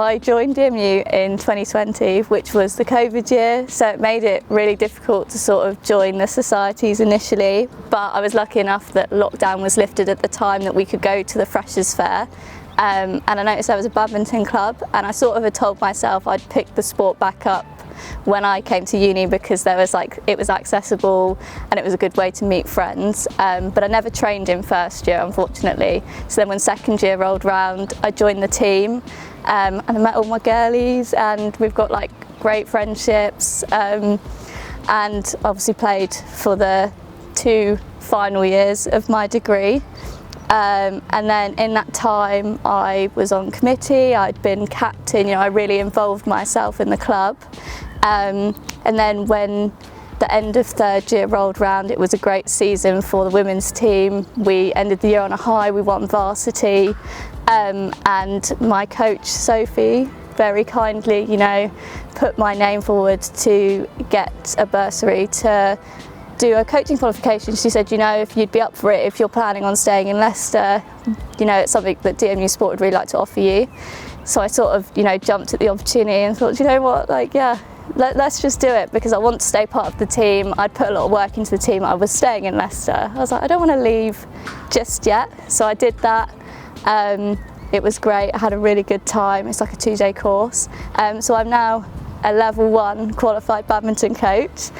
I joined DMU in 2020, which was the COVID year, so it made it really difficult to sort of join the societies initially, but I was lucky enough that lockdown was lifted at the time that we could go to the Freshers' Fair, and I noticed there was a badminton club, and I sort of had told myself I'd pick the sport back up when I came to uni because there was it was accessible and it was a good way to meet friends, but I never trained in first year, unfortunately. So then when second year rolled round, I joined the team, and I met all my girlies, and we've got great friendships, and obviously played for the 2 final years of my degree. And then in that time I was on committee, I'd been captain, I really involved myself in the club. And then when the end of third year rolled round, it was a great season for the women's team. We ended the year on a high, we won varsity, and my coach Sophie very kindly, put my name forward to get a bursary to do a coaching qualification. She said, if you'd be up for it, if you're planning on staying in Leicester, it's something that DMUsport would really like to offer you. So I sort of, jumped at the opportunity and thought, let's just do it, because I want to stay part of the team. I'd put a lot of work into the team. I was staying in Leicester. I was like, I don't want to leave just yet. So I did that. It was great. I had a really good time. It's like a 2-day course. So I'm now a level 1 qualified badminton coach.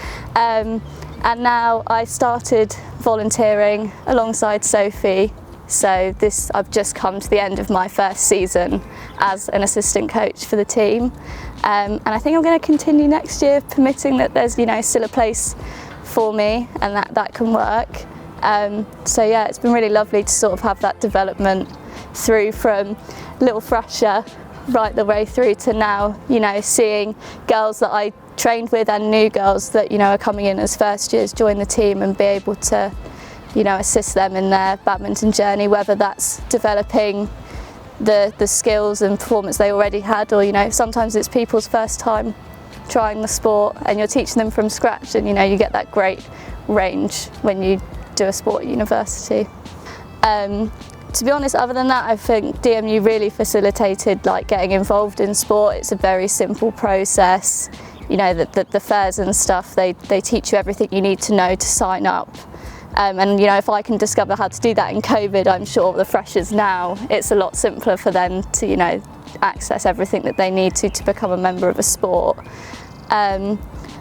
And now I started volunteering alongside Sophie. So I've just come to the end of my first season as an assistant coach for the team. And I think I'm going to continue next year, permitting that there's still a place for me and that can work. So yeah, it's been really lovely to sort of have that development through from little Thrasher right the way through to now, seeing girls that I trained with and new girls that are coming in as first years join the team, and be able to assist them in their badminton journey, whether that's developing the skills and performance they already had, or sometimes it's people's first time trying the sport and you're teaching them from scratch, and you get that great range when you do a sport at university. To be honest, other than that, I think DMU really facilitated getting involved in sport. It's a very simple process. The fairs and stuff, they teach you everything you need to know to sign up. And if I can discover how to do that in COVID, I'm sure the freshers now, it's a lot simpler for them to access everything that they need to become a member of a sport. But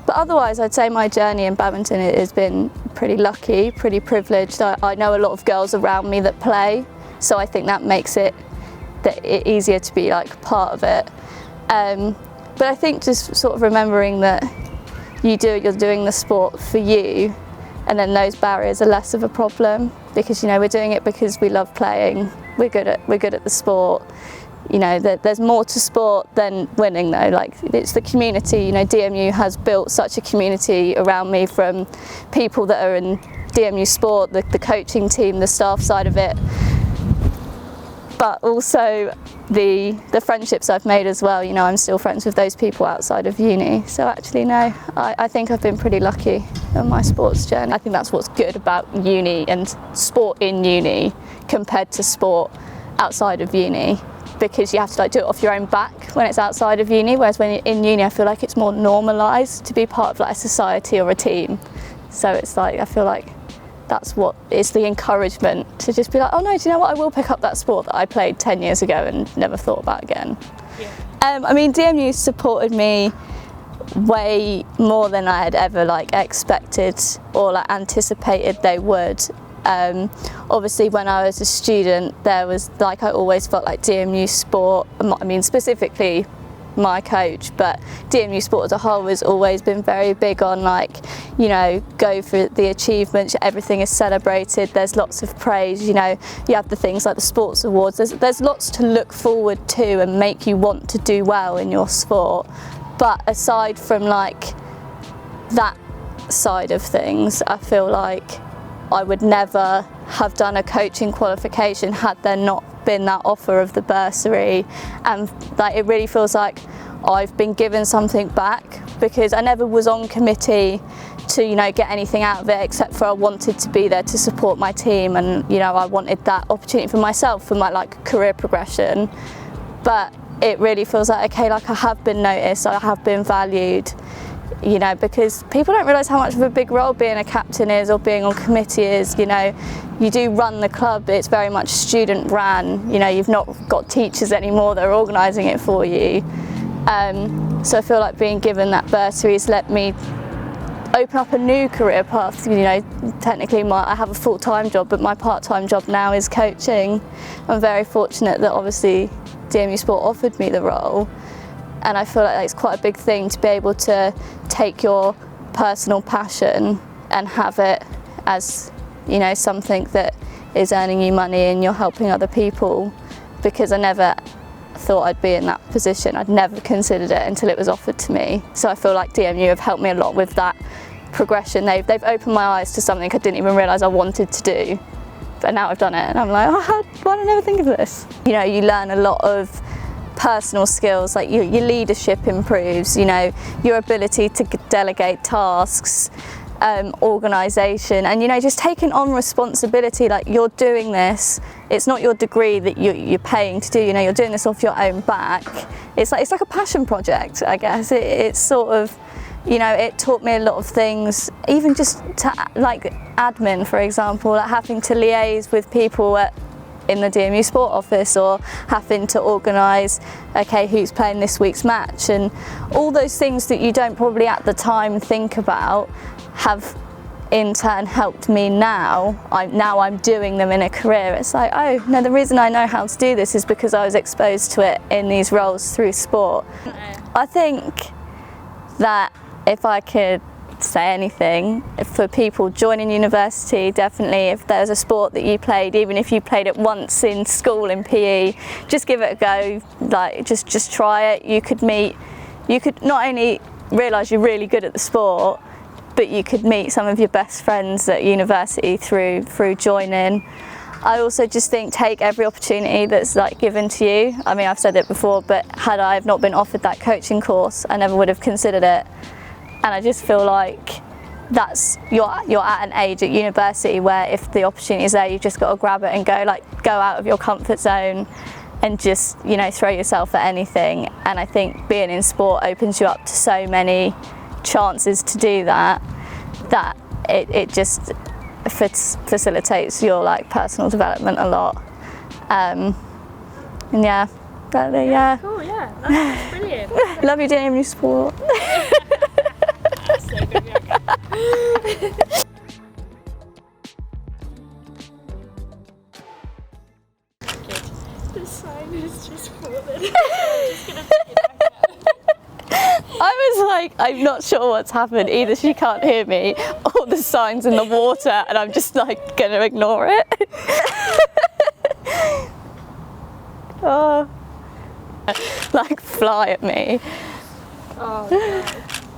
otherwise, I'd say my journey in badminton has been pretty lucky, pretty privileged. I know a lot of girls around me that play, so I think that makes it easier to be part of it. But I think just sort of remembering that you're doing the sport for you, and then those barriers are less of a problem, because we're doing it because we love playing. We're good at the sport. There's more to sport than winning though. It's the community. DMU has built such a community around me, from people that are in DMUsport, the coaching team, the staff side of it, but also the friendships I've made as well. I'm still friends with those people outside of uni. So actually no, I think I've been pretty lucky on my sports journey. I think that's what's good about uni and sport in uni compared to sport outside of uni, because you have to do it off your own back when it's outside of uni, whereas when you're in uni, I feel like it's more normalised to be part of a society or a team. So it's I feel like that's what is the encouragement, to just be oh no, do you know what, I will pick up that sport that I played 10 years ago and never thought about again. Yeah. DMU supported me way more than I had ever expected or anticipated they would. Obviously when I was a student, there was I always felt DMUsport, specifically my coach, but DMUsport as a whole has always been very big on go for the achievements, everything is celebrated, there's lots of praise, you have the things like the sports awards, there's lots to look forward to and make you want to do well in your sport. But aside from that side of things, I feel like I would never have done a coaching qualification had there not been that offer of the bursary, and it really feels like I've been given something back, because I never was on committee to get anything out of it, except for I wanted to be there to support my team, and I wanted that opportunity for myself, for my career progression. But it really feels like, okay, like I have been noticed, I have been valued, you know, because people don't realise how much of a big role being a captain is, or being on committee is. You know, you do run the club, it's very much student ran, you know, you've not got teachers anymore that are organising it for you. So I feel like being given that bursary has let me open up a new career path. You know, technically I have a full-time job, but my part-time job now is coaching. I'm very fortunate that obviously DMUsport offered me the role, and I feel like it's quite a big thing to be able to take your personal passion and have it as, you know, something that is earning you money and you're helping other people, because I never thought I'd be in that position. I'd never considered it until it was offered to me. So I feel like DMU have helped me a lot with that progression. They've opened my eyes to something I didn't even realise I wanted to do, but now I've done it and I'm like, oh, why did I never think of this? You know, you learn a lot of personal skills, like your leadership improves, you know, your ability to delegate tasks, organisation, and, you know, just taking on responsibility. Like, you're doing this, it's not your degree that you're paying to do, you know, you're doing this off your own back. It's like a passion project, I guess. It's sort of, you know, it taught me a lot of things, even just to, like admin, for example, like having to liaise with people in the DMUsport office, or having to organise, okay, who's playing this week's match, and all those things that you don't probably at the time think about have in turn helped me now. I'm doing them in a career. It's like, oh no, the reason I know how to do this is because I was exposed to it in these roles through sport. I think that if I could say anything for people joining university, definitely, if there's a sport that you played, even if you played it once in school in PE, just give it a go. Like, just try it. You could not only realise you're really good at the sport, but you could meet some of your best friends at university through joining. I also just think, take every opportunity that's like given to you. I mean, I've said it before, but had I have not been offered that coaching course, I never would have considered it. And I just feel like you're at an age at university where if the opportunity is there, you've just got to grab it and go out of your comfort zone and just, you know, throw yourself at anything. And I think being in sport opens you up to so many chances to do that it just facilitates your like personal development a lot. And yeah, yeah. Cool, yeah, that's brilliant. Love you, DMUsport. So good, yeah. The sign is just fallen. I'm just gonna take it back out. I was like, I'm not sure what's happened. Either she can't hear me or the sign's in the water and I'm just like gonna ignore it. Oh, like fly at me. Oh, no.